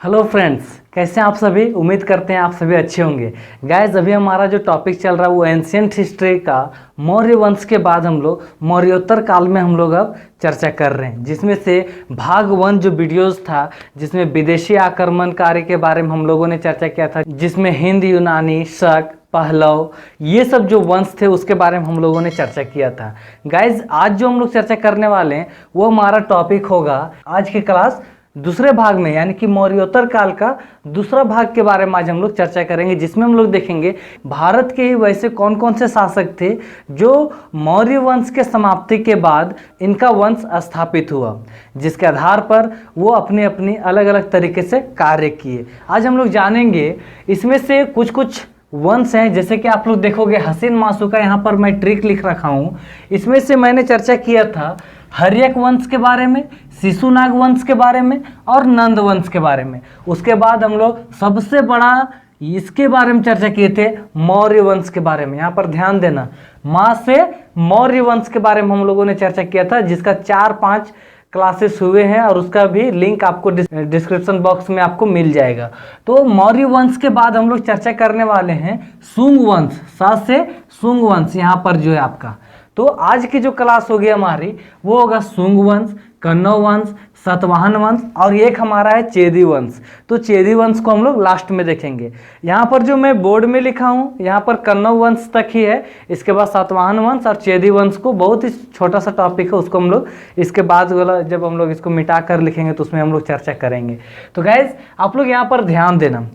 Hello friends, कैसे हैं आप सभी। उम्मीद करते हैं आप सभी अच्छे होंगे। गाइस, अभी हमारा जो टॉपिक चल रहा है वो एंशियंट हिस्ट्री का मौर्य वंश के बाद हम लोग मौर्योत्तर काल में हम लोग अब चर्चा कर रहे हैं, जिसमें से भाग 1 जो वीडियोस था जिसमें विदेशी आक्रमणकारी के बारे में हम लोगों ने चर्चा किया था, जिसमें हिंद, यूनानी, शक, पहलव, ये सब जो वंश थे उसके बारे में हम लोगों ने चर्चा किया था। गाइज, आज जो हम लोग चर्चा करने वाले हैं वो हमारा टॉपिक होगा आज की क्लास दूसरे भाग में, यानी कि मौर्योत्तर काल का दूसरा भाग के बारे में आज हम लोग चर्चा करेंगे, जिसमें हम लोग देखेंगे भारत के ही वैसे कौन कौन से शासक थे जो मौर्य वंश के समाप्ति के बाद इनका वंश स्थापित हुआ, जिसके आधार पर वो अपनी अपनी अलग अलग तरीके से कार्य किए। आज हम लोग जानेंगे इसमें से कुछ कुछ वंश हैं, जैसे कि आप लोग देखोगे हसीन मासू का यहाँ पर मैं ट्रिक लिख रखा हूँ। इसमें से मैंने चर्चा किया था हर्यक वंश के बारे में, शिशुनाग वंश के बारे में और नंद वंश के बारे में। उसके बाद हम लोग सबसे बड़ा इसके बारे में चर्चा किए थे मौर्य वंश के बारे में। यहाँ पर ध्यान देना, माँ से मौर्य वंश के बारे में हम लोगों ने चर्चा किया था, जिसका 4-5 क्लासेस हुए हैं और उसका भी लिंक आपको डिस्क्रिप्शन बॉक्स में आपको मिल जाएगा। तो मौर्य वंश के बाद हम लोग चर्चा करने वाले हैं सुंग वंश, सा से सुंग वंश यहाँ पर जो है आपका। तो आज की जो क्लास होगी हमारी वो होगा सुंग वंश, कन्नौ वंश, सतवाहन वंश और एक हमारा है चेदी वंश। तो चेदी वंश को हम लोग लास्ट में देखेंगे। यहाँ पर जो मैं बोर्ड में लिखा हूँ यहाँ पर कन्नौ वंश तक ही है, इसके बाद सतवाहन वंश और चेदी वंश को बहुत ही छोटा सा टॉपिक है, उसको हम लोग इसके बाद वाला जब हम लोग इसको मिटा कर लिखेंगे तो उसमें हम लोग चर्चा करेंगे। तो गाइज, आप लोग यहाँ पर ध्यान देना,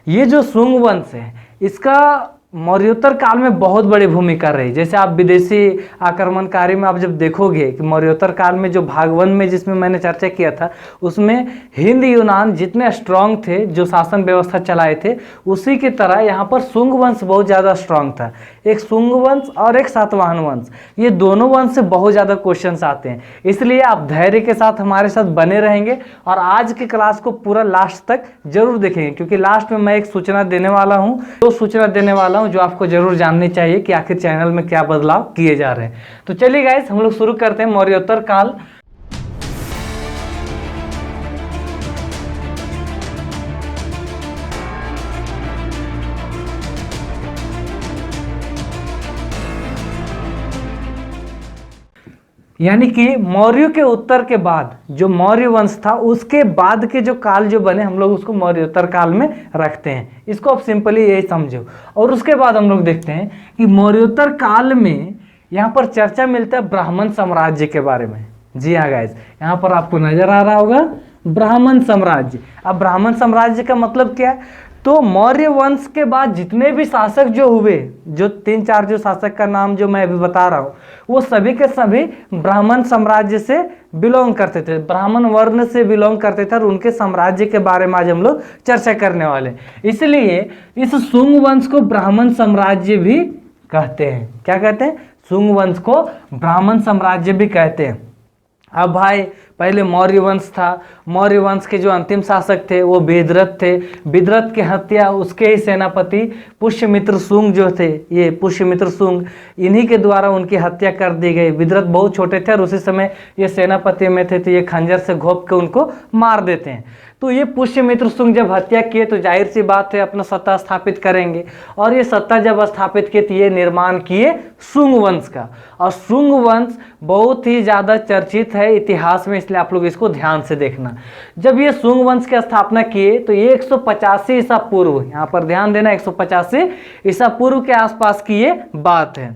ये जो सुंग वंश है इसका मौर्योत्तर काल में बहुत बड़ी भूमिका रही। जैसे आप विदेशी आक्रमणकारी में आप जब देखोगे कि मौर्योत्तर काल में जो भाग 1 में जिसमें मैंने चर्चा किया था उसमें हिंद, यूनान जितने स्ट्रांग थे जो शासन व्यवस्था चलाए थे, उसी की तरह यहाँ पर सुंग वंश बहुत ज़्यादा स्ट्रांग था। एक सुंग वंश और एक सातवाहन वंश, ये दोनों वंश से बहुत ज़्यादा क्वेश्चंस आते हैं, इसलिए आप धैर्य के साथ हमारे साथ बने रहेंगे और आज की क्लास को पूरा लास्ट तक जरूर देखेंगे, क्योंकि लास्ट में मैं एक सूचना देने वाला हूँ, तो सूचना देने वाला जो आपको जरूर जाननी चाहिए कि आखिर चैनल में क्या बदलाव किए जा रहे हैं। तो चलिए गाइस, हम लोग शुरू करते हैं मौर्योत्तर काल। यानी कि मौर्य के उत्तर के बाद जो मौर्य वंश था उसके बाद के जो काल जो बने हम लोग उसको मौर्योत्तर काल में रखते हैं। इसको आप सिंपली यही समझो। और उसके बाद हम लोग देखते हैं कि मौर्योत्तर काल में यहाँ पर चर्चा मिलता है ब्राह्मण साम्राज्य के बारे में। जी हाँ गाइस, यहाँ पर आपको नजर आ रहा होगा ब्राह्मण साम्राज्य। अब ब्राह्मण साम्राज्य का मतलब क्या है, तो मौर्य वंश के बाद जितने भी शासक जो हुए, जो 3-4 जो शासक का नाम जो मैं अभी बता रहा हूँ, वो सभी के सभी ब्राह्मण साम्राज्य से बिलोंग करते थे, ब्राह्मण वर्ण से बिलोंग करते थे और उनके साम्राज्य के बारे में आज हम लोग चर्चा करने वाले। इसलिए इस सुंग वंश को ब्राह्मण साम्राज्य भी कहते हैं। क्या कहते हैं? सुंग वंश को ब्राह्मण साम्राज्य भी कहते हैं। अब भाई, पहले मौर्य वंश था, मौर्य वंश के जो अंतिम शासक थे वो विद्रथ थे। विद्रथ की हत्या उसके ही सेनापति पुष्यमित्र शुंग जो थे, ये पुष्यमित्र शुंग, इन्हीं के द्वारा उनकी हत्या कर दी गई। विद्रथ बहुत छोटे थे और उसी समय ये सेनापति में थे, तो ये खंजर से घोंप के उनको मार देते हैं। तो ये पुष्यमित्र शुंग जब हत्या किए तो जाहिर सी बात है अपना सत्ता स्थापित करेंगे, और ये सत्ता जब स्थापित किए तो ये निर्माण किए शुंग वंश का। और शुंग वंश बहुत ही ज़्यादा चर्चित है इतिहास में, इसलिए आप लोग इसको ध्यान से देखना। जब ये शुंग वंश की स्थापना किए तो ये 185 ईसा पूर्व, यहाँ पर ध्यान देना, 185 ईसा पूर्व के आसपास की ये बात है।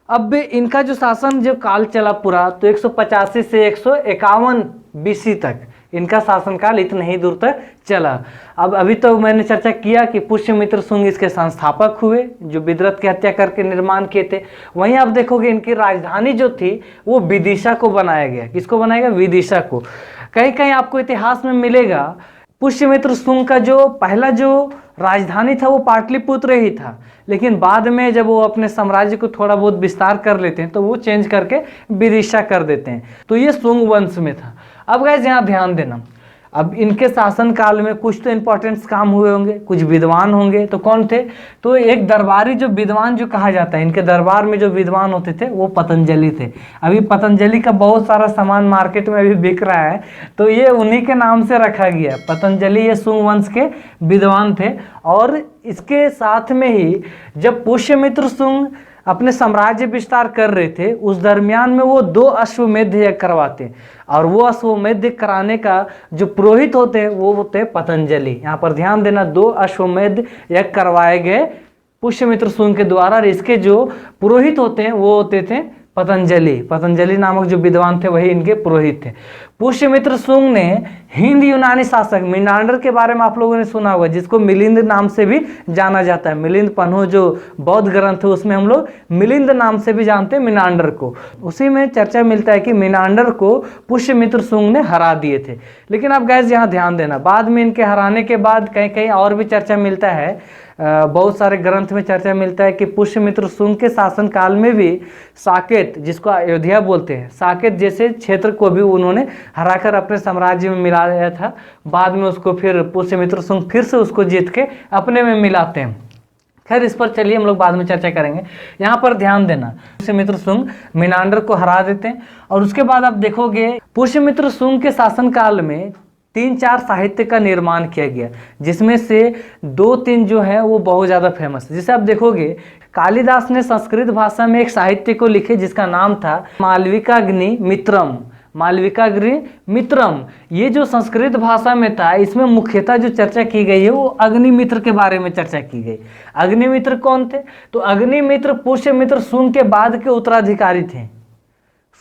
अब इनका जो शासन जो काल चला पूरा, तो 185 से 151 BC तक इनका शासनकाल इतने ही दूर तक चला। अब अभी तो मैंने चर्चा किया कि पुष्यमित्र शुंग इसके संस्थापक हुए जो विद्रथ की हत्या करके निर्माण किए थे। वहीं आप देखोगे इनकी राजधानी जो थी वो विदिशा को बनाया गया। किसको बनाया गया? विदिशा को। कहीं कहीं आपको इतिहास में मिलेगा पुष्यमित्र शुंग का जो पहला जो राजधानी था वो पाटलिपुत्र ही था, लेकिन बाद में जब वो अपने साम्राज्य को थोड़ा बहुत विस्तार कर लेते हैं तो वो चेंज करके विदिशा कर देते हैं। तो ये शुंग वंश में था। अब गाइस यहाँ ध्यान देना, अब इनके शासन काल में कुछ तो इंपॉर्टेंट काम हुए होंगे, कुछ विद्वान होंगे, तो कौन थे? तो एक दरबारी जो विद्वान जो कहा जाता है, इनके दरबार में जो विद्वान होते थे वो पतंजलि थे। अभी पतंजलि का बहुत सारा सामान मार्केट में अभी बिक रहा है, तो ये उन्हीं के नाम से रखा गया। पतंजलि ये शुंग वंश के विद्वान थे। और इसके साथ में ही जब पुष्यमित्र शुंग अपने साम्राज्य विस्तार कर रहे थे, उस दरमियान में वो 2 अश्वमेध यज्ञ करवाते, और वो अश्वमेध कराने का जो पुरोहित होते हैं वो होते हैं पतंजलि। यहाँ पर ध्यान देना, 2 अश्वमेध यज्ञ करवाए गए पुष्यमित्र शुंग के द्वारा, और इसके जो पुरोहित होते हैं वो होते थे पतंजलि। पतंजलि नामक जो विद्वान थे वही इनके पुरोहित थे। पुष्यमित्र शुंग ने हिंद यूनानी शासक मिनांडर के बारे में आप लोगों ने सुना होगा, जिसको मिलिंद नाम से भी जाना जाता है। मिलिंद पन्हो जो बौद्ध ग्रंथ है उसमें हम लोग मिलिंद नाम से भी जानते हैं मिनांडर को। उसी में चर्चा मिलता है कि मिनांडर को पुष्यमित्र शुंग ने हरा दिए थे। लेकिन आप गाइस यहाँ ध्यान देना, बाद में इनके हराने के बाद कहीं कहीं और भी चर्चा मिलता है, बहुत सारे ग्रंथ में चर्चा मिलता है कि पुष्यमित्र शुंग के शासन काल में भी साकेत, जिसको अयोध्या बोलते हैं, साकेत जैसे क्षेत्र को भी उन्होंने हराकर अपने साम्राज्य में मिलाया था। बाद में उसको फिर पुष्यमित्र शुंग फिर से उसको जीत के अपने में मिलाते हैं। खैर, इस पर चलिए हम लोग बाद में चर्चा करेंगे। यहाँ पर ध्यान देना, पुष्यमित्र शुंग मिनांडर को हरा देते हैं, और उसके बाद आप देखोगे पुष्यमित्र शुंग के शासन काल में 3-4 साहित्य का निर्माण किया गया, जिसमें से 2-3 जो है वो बहुत ज़्यादा फेमस है। जैसे आप देखोगे कालिदास ने संस्कृत भाषा में एक साहित्य को लिखे जिसका नाम था मालविकाग्नि मित्रम। मालविकाग्नि मित्रम, ये जो संस्कृत भाषा में था, इसमें मुख्यतः जो चर्चा की गई है वो अग्निमित्र के बारे में चर्चा की गई। अग्निमित्र कौन थे? तो अग्निमित्र पुष्यमित्र शुंग के बाद के उत्तराधिकारी थे,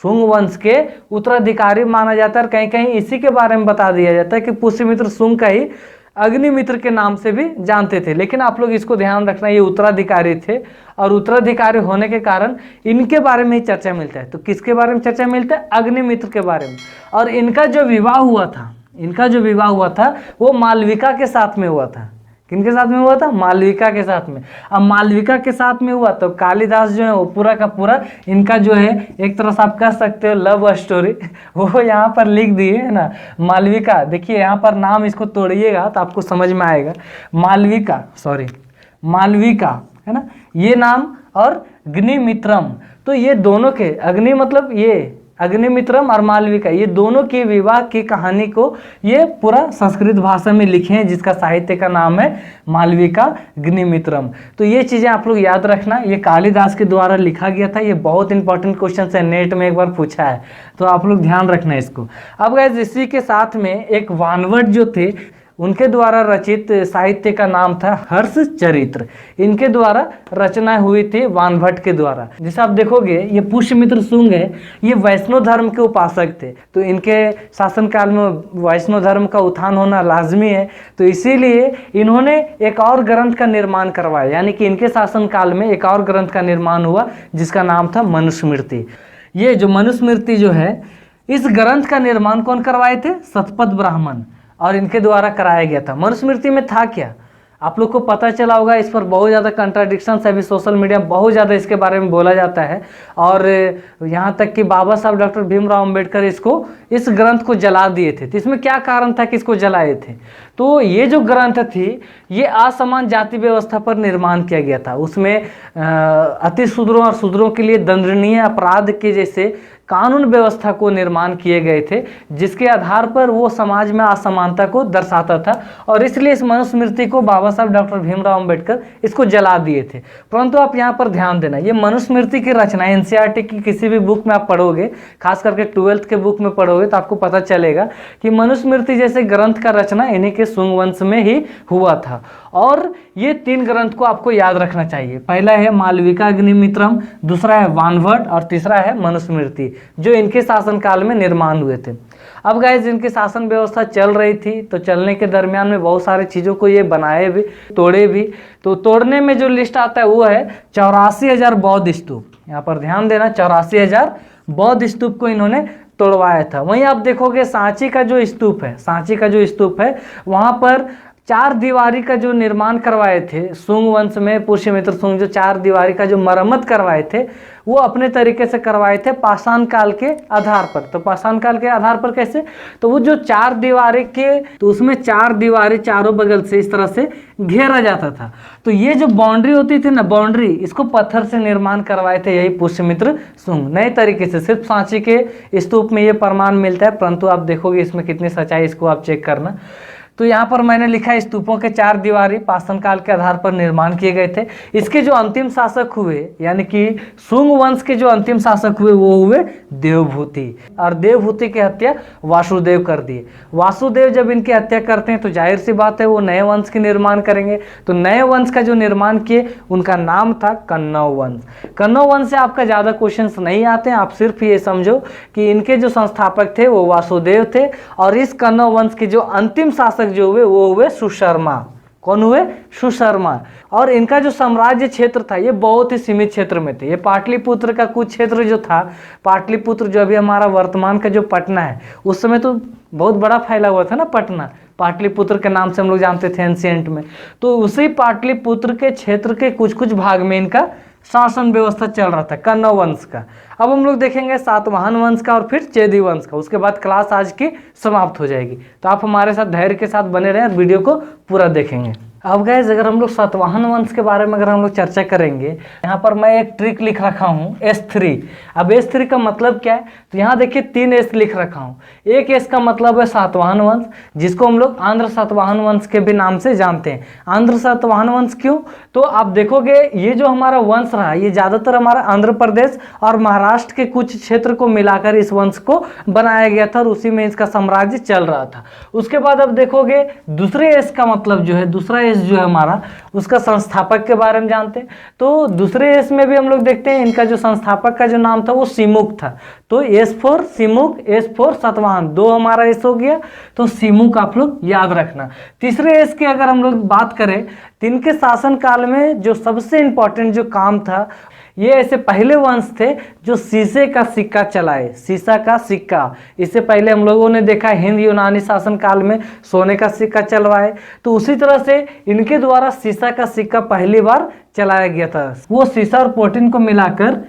शुंग वंश के उत्तराधिकारी माना जाता है। और कहीं कहीं इसी के बारे में बता दिया जाता है कि पुष्यमित्र शुंग का ही अग्निमित्र के नाम से भी जानते थे। लेकिन आप लोग इसको ध्यान रखना, ये उत्तराधिकारी थे, और उत्तराधिकारी होने के कारण इनके बारे में ही चर्चा मिलता है। तो किसके बारे में चर्चा मिलता है? अग्निमित्र के बारे में। और इनका जो विवाह हुआ था वो मालविका के साथ में हुआ था। किनके साथ में हुआ था? मालविका के साथ में। अब मालविका के साथ में हुआ तो कालिदास जो है वो पूरा का पूरा इनका जो है एक तरह से आप कह सकते हो लव स्टोरी वो यहाँ पर लिख दिए है ना। मालविका, देखिए यहाँ पर नाम इसको तोड़िएगा तो आपको समझ में आएगा। मालविका है ना ये नाम, और अग्निमित्रम, तो ये दोनों के, अग्नि मतलब ये अग्निमित्रम और मालविका, ये दोनों के विवाह की कहानी को ये पूरा संस्कृत भाषा में लिखे हैं, जिसका साहित्य का नाम है मालविका अग्निमित्रम। तो ये चीज़ें आप लोग याद रखना, ये कालिदास के द्वारा लिखा गया था। ये बहुत इंपॉर्टेंट क्वेश्चन है, नेट में एक बार पूछा है, तो आप लोग ध्यान रखना इसको। अब गाइस इसी के साथ में एक वानवट जो थे, उनके द्वारा रचित साहित्य का नाम था हर्ष चरित्र। इनके द्वारा रचना हुई थी वानभट्ट के द्वारा। जैसे आप देखोगे ये पुष्यमित्र शुंग है, ये वैष्णव धर्म के उपासक थे, तो इनके शासनकाल में वैष्णव धर्म का उत्थान होना लाजमी है। तो इसीलिए इन्होंने एक और ग्रंथ का निर्माण करवाया, यानी कि इनके शासनकाल में एक और ग्रंथ का निर्माण हुआ जिसका नाम था मनुस्मृति। ये जो मनुस्मृति जो है, इस ग्रंथ का निर्माण कौन करवाए थे? सतपथ ब्राह्मण, और इनके द्वारा कराया गया था। मनुस्मृति में था क्या, आप लोग को पता चला होगा। इस पर बहुत ज़्यादा कंट्राडिक्शंस है, अभी सोशल मीडिया बहुत ज़्यादा इसके बारे में बोला जाता है, और यहाँ तक कि बाबा साहब डॉक्टर भीमराव अंबेडकर इस ग्रंथ को जला दिए थे। तो इसमें क्या कारण था कि इसको जलाए थे? तो ये जो ग्रंथ थी ये असमान जाति व्यवस्था पर निर्माण किया गया था। उसमें अति शूद्रों और शूद्रों के लिए दंडनीय अपराध के जैसे कानून व्यवस्था को निर्माण किए गए थे, जिसके आधार पर वो समाज में असमानता को दर्शाता था, और इसलिए इस मनुस्मृति को बाबा साहब डॉक्टर भीमराव अंबेडकर इसको जला दिए थे। परंतु आप यहाँ पर ध्यान देना, ये मनुस्मृति की रचना एनसीईआरटी की किसी भी बुक में आप पढ़ोगे, खास करके 12th के बुक में पढ़ोगे तो आपको पता चलेगा कि मनुस्मृति जैसे ग्रंथ का रचना इन्हीं के शुंग वंश में ही हुआ था। और ये 3 ग्रंथ को आपको याद रखना चाहिए। पहला है मालविका अग्निमित्रम, दूसरा है वानभट्ट, और तीसरा है मनुस्मृति, जो इनके शासनकाल में निर्माण हुए थे। अब गाइस इनकी शासन व्यवस्था चल रही थी, तो चलने के दरमियान में बहुत सारी चीज़ों को ये बनाए भी, तोड़े भी। तो तोड़ने में जो लिस्ट आता है वो है 84,000 बौद्ध स्तूप। यहाँ पर ध्यान देना, 84,000 बौद्ध स्तूप को इन्होंने तोड़वाया था। वहीं आप देखोगे सांची का जो स्तूप है, वहाँ पर चार दीवारी का जो निर्माण करवाए थे शुंग वंश में, पुष्यमित्र शुंग जो चार दीवारी का जो मरम्मत करवाए थे वो अपने तरीके से करवाए थे पाषाण काल के आधार पर। तो पाषाण काल के आधार पर कैसे, तो वो जो चार दीवारी के, तो उसमें चार दीवारें चारों बगल से इस तरह से घेरा जाता था। तो ये जो बाउंड्री होती थी ना, बाउंड्री, इसको पत्थर से निर्माण करवाए थे यही पुष्यमित्र शुंग नए तरीके से। सिर्फ सांची के स्तूप में ये प्रमाण मिलता है, परंतु आप देखोगे इसमें कितनी सच्चाई, इसको आप चेक करना। तो यहाँ पर मैंने लिखा है स्तूपों के चार दीवारी पाषाण काल के आधार पर निर्माण किए गए थे। इसके जो अंतिम शासक हुए, यानी कि शुंग वंश के जो अंतिम शासक हुए वो हुए देवभूति, और देवभूति की हत्या वासुदेव कर दिए। वासुदेव जब इनकी हत्या करते हैं तो जाहिर सी बात है वो नए वंश के निर्माण करेंगे। तो नए वंश का जो निर्माण किए उनका नाम था कन्नौ वंश। कन्नौ वंश से आपका ज़्यादा क्वेश्चंस नहीं आते हैं, आप सिर्फ ये समझो कि इनके जो संस्थापक थे वो वासुदेव थे, और इस कन्नौ वंश के जो अंतिम शासक जो हुए वो हुए सुशर्मा। कौन हुए? सुशर्मा। और इनका जो साम्राज्य क्षेत्र था ये बहुत ही सीमित क्षेत्र में थे। ये पाटलिपुत्र का कुछ क्षेत्र जो था, पाटलिपुत्र जो अभी हमारा वर्तमान का जो पटना है, उस समय तो बहुत बड़ा फैला हुआ था ना पटना, पाटलिपुत्र के नाम से हम लोग जानते थे एंशिएंट में। तो उसी पाटलिपुत्र के क्षेत्र के कुछ कुछ भाग में इनका शासन व्यवस्था चल रहा था कन्नौ वंश का। अब हम लोग देखेंगे सातवाहन वंश का और फिर चेदी वंश का, उसके बाद क्लास आज की समाप्त हो जाएगी। तो आप हमारे साथ धैर्य के साथ बने रहें और वीडियो को पूरा देखेंगे। अब गाइस अगर हम लोग सातवाहन वंश के बारे में अगर हम लोग चर्चा करेंगे, यहाँ पर मैं एक ट्रिक लिख रखा हूँ S3। अब S3 का मतलब क्या है, तो यहाँ देखिए 3 S लिख रखा हूँ। एक S का मतलब है सातवाहन वंश, जिसको हम लोग आंध्र सातवाहन वंश के भी नाम से जानते हैं। आंध्र सातवाहन वंश क्यों, तो आप देखोगे ये जो हमारा वंश रहा ये ज़्यादातर हमारा आंध्र प्रदेश और महाराष्ट्र के कुछ क्षेत्र को मिलाकर इस वंश को बनाया गया था और उसी में इसका साम्राज्य चल रहा था। उसके बाद अब देखोगे दूसरे S का मतलब जो है, दूसरा जो है हमारा, उसका संस्थापक के बारे में जानते हैं। तो दूसरे एस में भी हम लोग देखते हैं इनका जो संस्थापक का जो नाम था वो सिमुक था। तो S4 सिमुक, S4 सातवाहन, 2 हमारा एस हो गया। तो सिमुक आप लोग याद रखना। तीसरे एस की अगर हम लोग बात करें तो इनके शासन काल में जो सबसे इंपॉर्टेंट जो काम था, ये ऐसे पहले वंश थे जो शीशे का सिक्का चलाए। शीशा का सिक्का, इससे पहले हम लोगों ने देखा हिंद यूनानी शासन काल में सोने का सिक्का चलवाए। तो उसी तरह से इनके द्वारा शीशा का सिक्का पहली बार चलाया गया था। वो शीशा और पोटिन को मिलाकर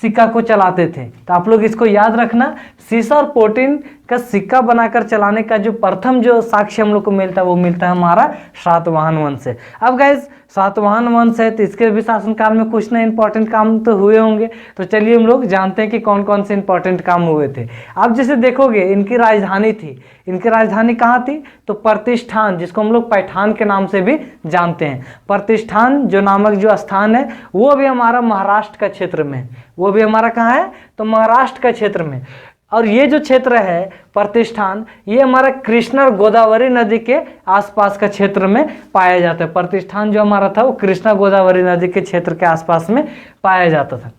सिक्का को चलाते थे। तो आप लोग इसको याद रखना, शीशा और पोटिन का सिक्का बनाकर चलाने का जो प्रथम जो साक्ष्य हम लोग को मिलता है वो मिलता है हमारा सातवाहन वंश से। अब गाइज सातवाहन वंश है तो इसके भी शासनकाल में कुछ ना इंपॉर्टेंट काम तो हुए होंगे। तो चलिए हम लोग जानते हैं कि कौन कौन से इंपॉर्टेंट काम हुए थे। आप जैसे देखोगे इनकी राजधानी थी, इनकी राजधानी कहाँ थी, तो प्रतिष्ठान, जिसको हम लोग पैठान के नाम से भी जानते हैं। प्रतिष्ठान जो नामक जो स्थान है वो भी हमारा महाराष्ट्र का क्षेत्र में, वो भी हमारा कहाँ है, तो महाराष्ट्र का क्षेत्र में। और ये जो क्षेत्र है प्रतिष्ठान, ये हमारा कृष्णा और गोदावरी नदी के आसपास का क्षेत्र में पाया जाता है। प्रतिष्ठान जो हमारा था वो कृष्णा गोदावरी नदी के क्षेत्र के आसपास में पाया जाता था।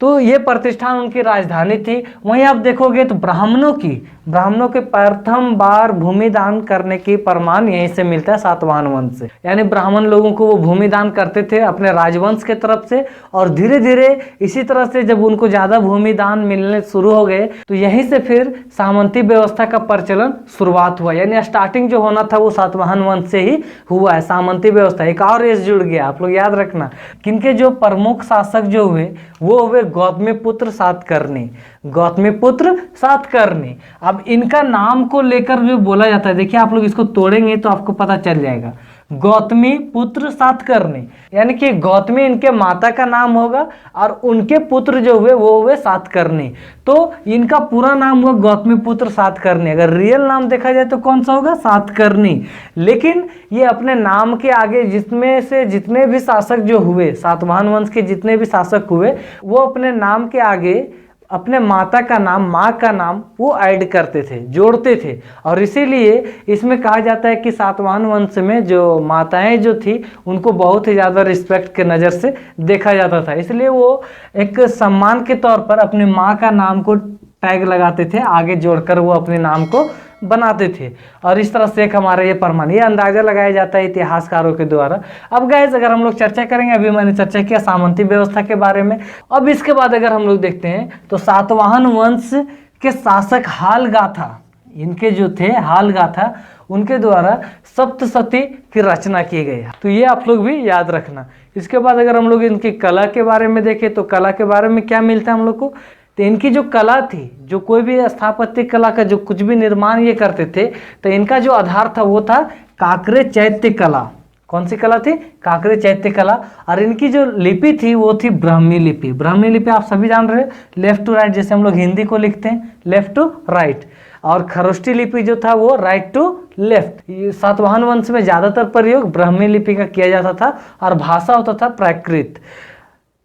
तो ये प्रतिष्ठान उनकी राजधानी थी। वहीं आप देखोगे तो ब्राह्मणों के प्रथम बार भूमि दान करने की प्रमाण यहीं से मिलता है सातवाहन वंश से। यानी ब्राह्मण लोगों को वो भूमि दान करते थे अपने राजवंश के तरफ से, और धीरे धीरे इसी तरह से जब उनको ज़्यादा भूमि दान मिलने शुरू हो गए तो यहीं से फिर सामंती व्यवस्था का प्रचलन शुरुआत हुआ। यानी स्टार्टिंग जो होना था वो सातवाहन वंश से ही हुआ है, सामंती व्यवस्था। एक और एस जुड़ गया, आप लोग याद रखना। किनके जो प्रमुख शासक जो हुए वो हुए गौतमीपुत्र सातकर्णी, गौतमीपुत्र सातकर्णी। अब इनका नाम को लेकर जो बोला जाता है, देखिए आप लोग इसको तोड़ेंगे तो आपको पता चल जाएगा। गौतमीपुत्र सातकर्णी, यानी कि गौतमी इनके माता का नाम होगा और उनके पुत्र जो हुए वो हुए सातकर्णी। तो इनका पूरा नाम हुआ गौतमीपुत्र सातकर्णी। अगर रियल नाम देखा जाए तो कौन सा होगा, सातकर्णी। लेकिन ये अपने नाम के आगे जिसमें से जितने भी शासक जो हुए, सातवाहन वंश के जितने भी शासक हुए, वो अपने नाम के आगे अपने माता का नाम, माँ का नाम वो ऐड करते थे, जोड़ते थे। और इसीलिए इसमें कहा जाता है कि सातवाहन वंश में जो माताएं जो थी उनको बहुत ही ज़्यादा रिस्पेक्ट के नज़र से देखा जाता था। इसलिए वो एक सम्मान के तौर पर अपनी माँ का नाम को टैग लगाते थे, आगे जोड़कर वो अपने नाम को बनाते थे। और इस तरह से एक हमारा ये प्रमाण, ये अंदाजा लगाया जाता है इतिहासकारों के द्वारा। अब गाइस अगर हम लोग चर्चा करेंगे, अभी मैंने चर्चा किया सामंती व्यवस्था के बारे में। अब इसके बाद अगर हम लोग देखते हैं तो सातवाहन वंश के शासक हाल गाथा, इनके जो थे हाल गाथा, उनके द्वारा सप्तशती की रचना की गई है। तो ये आप लोग भी याद रखना। इसके बाद अगर हम लोग इनकी कला के बारे में देखें तो कला के बारे में क्या मिलता है हम लोग को, तो इनकी जो कला थी, जो कोई भी स्थापत्य कला का जो कुछ भी निर्माण ये करते थे, तो इनका जो आधार था वो था काकरे चैत्य कला। कौन सी कला थी? काकरे चैत्य कला। और इनकी जो लिपि थी वो थी ब्राह्मी लिपि। ब्राह्मी लिपि आप सभी जान रहे हैं, लेफ्ट टू राइट, जैसे हम लोग हिंदी को लिखते हैं लेफ्ट टू राइट। और खरोष्टी लिपि जो था वो राइट टू लेफ्ट। सातवाहन वंश में ज्यादातर प्रयोग ब्राह्मी लिपि का किया जाता था और भाषा होता था प्राकृत।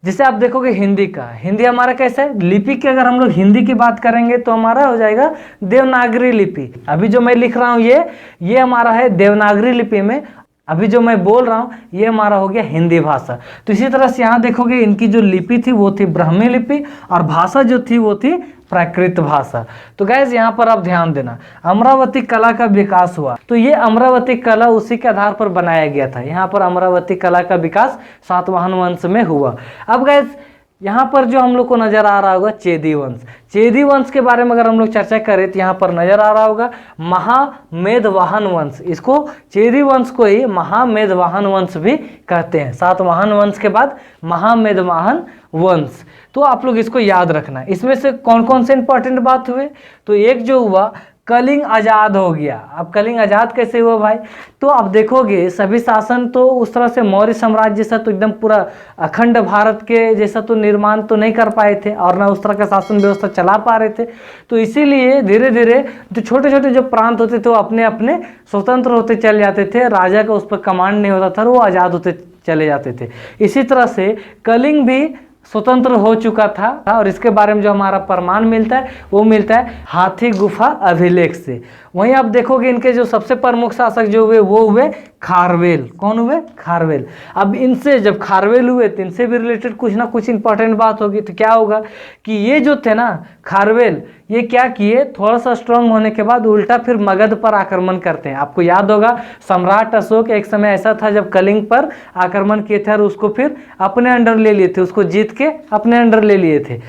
जिसे आप देखोगे हिंदी का, हिंदी हमारा कैसा है, लिपि की अगर हम लोग हिंदी की बात करेंगे तो हमारा हो जाएगा देवनागरी लिपि। अभी जो मैं लिख रहा हूँ ये हमारा है देवनागरी लिपि में, अभी जो मैं बोल रहा हूँ ये हमारा हो गया हिंदी भाषा। तो इसी तरह से यहाँ देखोगे इनकी जो लिपि थी वो थी ब्राह्मी लिपि और भाषा जो थी वो थी प्राकृत भाषा। तो गैस यहाँ पर आप ध्यान देना, अमरावती कला का विकास हुआ, तो ये अमरावती कला उसी के आधार पर बनाया गया था। यहाँ पर अमरावती कला का विकास सातवाहन वंश में हुआ। अब गैस यहाँ पर जो हम लोग को नजर आ रहा होगा चेदी वंश, चेदी वंश के बारे में अगर हम लोग चर्चा करें तो यहाँ पर नजर आ रहा होगा महामेधवाहन वंश। इसको चेदी वंश को ही महामेधवाहन वंश भी कहते हैं। सातवाहन वंश के बाद महामेधवाहन वंश। तो आप लोग इसको याद रखना। इसमें से कौन कौन से इंपॉर्टेंट बात हुए, तो एक जो हुआ कलिंग आज़ाद हो गया। अब कलिंग आज़ाद कैसे हुआ भाई, तो आप देखोगे सभी शासन तो उस तरह से मौर्य साम्राज्य जैसा तो एकदम पूरा अखंड भारत के जैसा तो निर्माण तो नहीं कर पाए थे और ना उस तरह का शासन व्यवस्था चला पा रहे थे। तो इसीलिए धीरे धीरे जो छोटे छोटे जो प्रांत होते थे वो अपने अपने स्वतंत्र होते चले जाते थे, राजा का उस पर कमांड नहीं होता था, वो आज़ाद होते चले जाते थे। इसी तरह से कलिंग भी स्वतंत्र हो चुका था और इसके बारे में जो हमारा प्रमाण मिलता है वो मिलता है हाथी गुफा अभिलेख से। वहीं आप देखोगे इनके जो सबसे प्रमुख शासक जो हुए वो हुए खारवेल। कौन हुए? खारवेल। अब इनसे जब खारवेल हुए तो इनसे भी रिलेटेड कुछ ना कुछ इंपॉर्टेंट बात होगी। तो क्या होगा कि ये जो थे ना खारवेल, ये क्या किए, थोड़ा सा स्ट्रांग होने के बाद उल्टा फिर मगध पर आक्रमण करते हैं। आपको याद होगा सम्राट अशोक एक समय ऐसा था जब कलिंग पर आक्रमण किए थे और उसको फिर अपने अंडर ले लिए थे, उसको जीत के अपने अंडर ले लिए थे।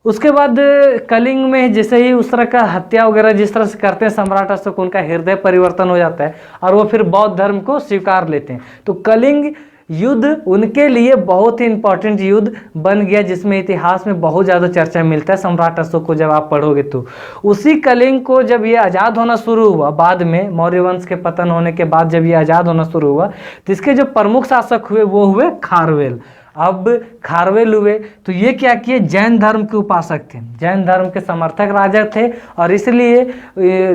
उसके बाद कलिंग में जैसे ही उस तरह का हत्या वगैरह जिस तरह से करते हैं सम्राट अशोक, उनका हृदय परिवर्तन हो जाता है और वो फिर बौद्ध धर्म को स्वीकार लेते हैं। तो कलिंग युद्ध उनके लिए बहुत ही इंपॉर्टेंट युद्ध बन गया, जिसमें इतिहास में बहुत ज़्यादा चर्चा मिलता है सम्राट अशोक को जब आप पढ़ोगे तो। उसी कलिंग को जब ये आज़ाद होना शुरू हुआ, बाद में मौर्य वंश के पतन होने के बाद जब ये आज़ाद होना शुरू हुआ, तो इसके जो प्रमुख शासक हुए वो हुए खारवेल। अब खारवेल हुए तो ये क्या किए, जैन धर्म के उपासक थे, जैन धर्म के समर्थक राजा थे और इसलिए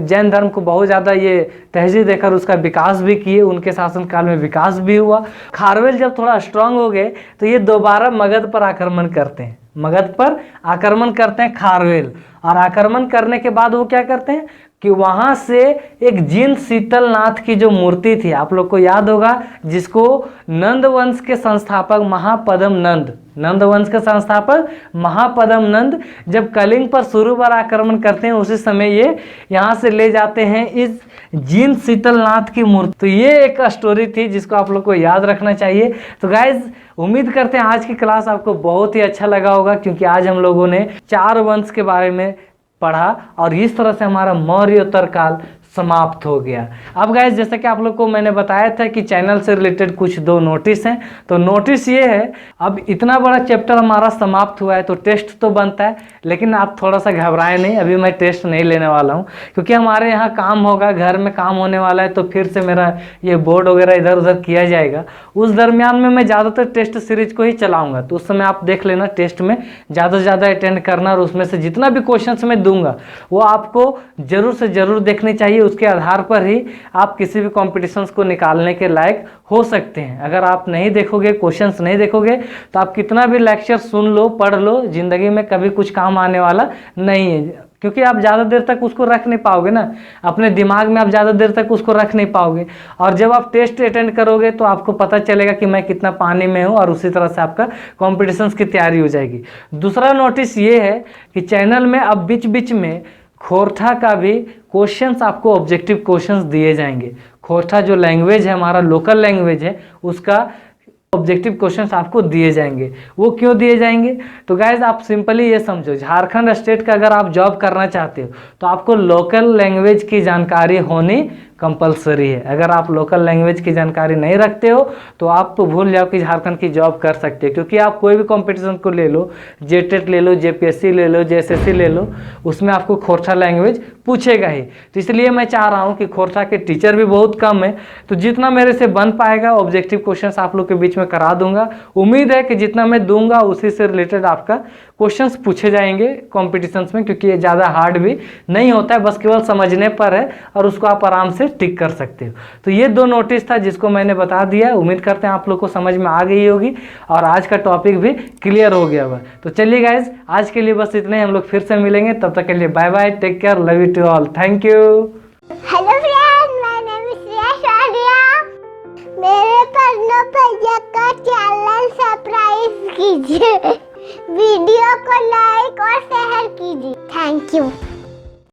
जैन धर्म को बहुत ज़्यादा ये तहजीब देकर उसका विकास भी किए। उनके शासनकाल में विकास भी हुआ। खारवेल जब थोड़ा स्ट्रांग हो गए तो ये दोबारा मगध पर आक्रमण करते हैं, मगध पर आक्रमण करते हैं खारवेल। और आक्रमण करने के बाद वो क्या करते हैं कि वहां से एक जिन शीतलनाथ की जो मूर्ति थी, आप लोग को याद होगा, जिसको नंद वंश के संस्थापक महापद्म नंद, नंद वंश के संस्थापक महापद्म नंद जब कलिंग पर शुरू बार आक्रमण करते हैं उसी समय ये यहाँ से ले जाते हैं इस जिन शीतलनाथ की मूर्ति। तो ये एक स्टोरी थी जिसको आप लोग को याद रखना चाहिए। तो गाइज उम्मीद करते हैं आज की क्लास आपको बहुत ही अच्छा लगा होगा, क्योंकि आज हम लोगों ने 4 वंश के बारे में पढ़ा और इस तरह से हमारा मौर्योत्तर काल समाप्त हो गया। अब गाइस जैसा कि आप लोग को मैंने बताया था कि चैनल से रिलेटेड कुछ 2 नोटिस हैं। तो नोटिस ये है, अब इतना बड़ा चैप्टर हमारा समाप्त हुआ है तो टेस्ट तो बनता है, लेकिन आप थोड़ा सा घबराए नहीं, अभी मैं टेस्ट नहीं लेने वाला हूँ, क्योंकि हमारे यहाँ काम होगा, घर में काम होने वाला है, तो फिर से मेरा ये बोर्ड वगैरह इधर उधर किया जाएगा। उस दरमियान में मैं ज़्यादातर टेस्ट सीरीज को ही चलाऊँगा, तो उस समय आप देख लेना, टेस्ट में ज़्यादा से ज़्यादा अटेंड करना और उसमें से जितना भी क्वेश्चन मैं दूंगा वो आपको ज़रूर से ज़रूर देखने चाहिए। उसके आधार पर ही आप किसी भी कॉम्पिटिशन्स को निकालने के लायक हो सकते हैं। अगर आप नहीं देखोगे, क्वेश्चंस नहीं देखोगे, तो आप कितना भी लेक्चर सुन लो, पढ़ लो, जिंदगी में कभी कुछ काम आने वाला नहीं है, क्योंकि आप ज़्यादा देर तक उसको रख नहीं पाओगे ना, अपने दिमाग में आप ज़्यादा देर तक उसको रख नहीं पाओगे। और जब आप टेस्ट अटेंड करोगे तो आपको पता चलेगा कि मैं कितना पानी में हूँ, और उसी तरह से आपका कॉम्पिटिशन्स की तैयारी हो जाएगी। दूसरा नोटिस ये है कि चैनल में अब बीच बीच में खोरठा का भी क्वेश्चंस आपको ऑब्जेक्टिव क्वेश्चंस दिए जाएंगे। खोरठा जो लैंग्वेज है, हमारा लोकल लैंग्वेज है, उसका ऑब्जेक्टिव क्वेश्चंस आपको दिए जाएंगे। वो क्यों दिए जाएंगे? तो गाइज आप सिंपली ये समझो, झारखंड स्टेट का अगर आप जॉब करना चाहते हो तो आपको लोकल लैंग्वेज की जानकारी होनी कंपलसरी है। अगर आप लोकल लैंग्वेज की जानकारी नहीं रखते हो तो आप तो भूल जाओ कि झारखंड की जॉब कर सकते हो, क्योंकि आप कोई भी कंपटीशन को ले लो, जेटेट ले लो, जेपीएससी ले लो, जेएसएससी ले लो, उसमें आपको खोरछा लैंग्वेज पूछेगा ही। तो इसलिए मैं चाह रहा हूँ कि खोरछा के टीचर भी बहुत कम है, तो जितना मेरे से बन पाएगा ऑब्जेक्टिव क्वेश्चंस आप लोग के बीच में करा दूंगा। उम्मीद है कि जितना मैं दूंगा उसी से रिलेटेड आपका क्वेश्चंस पूछे जाएंगे कॉम्पिटिशन्स में, क्योंकि ये ज़्यादा हार्ड भी नहीं होता है, बस केवल समझने पर है और उसको आप आराम से टिक कर सकते हो। तो ये 2 नोटिस था जिसको मैंने बता दिया। उम्मीद करते हैं आप लोग को समझ में आ गई होगी और आज का टॉपिक भी क्लियर हो गया होगा। तो चलिए गाइज, आज के लिए बस इतने, हम लोग फिर से मिलेंगे, तब तक के लिए bye bye, take care, love you to all, thank you. Hello friend, my name is Shreya Shadiya. मेरे पन्नों भैया का चैनल सब्सक्राइब कीजिए, वीडियो को लाइक और शेयर कीजिए। Thank you.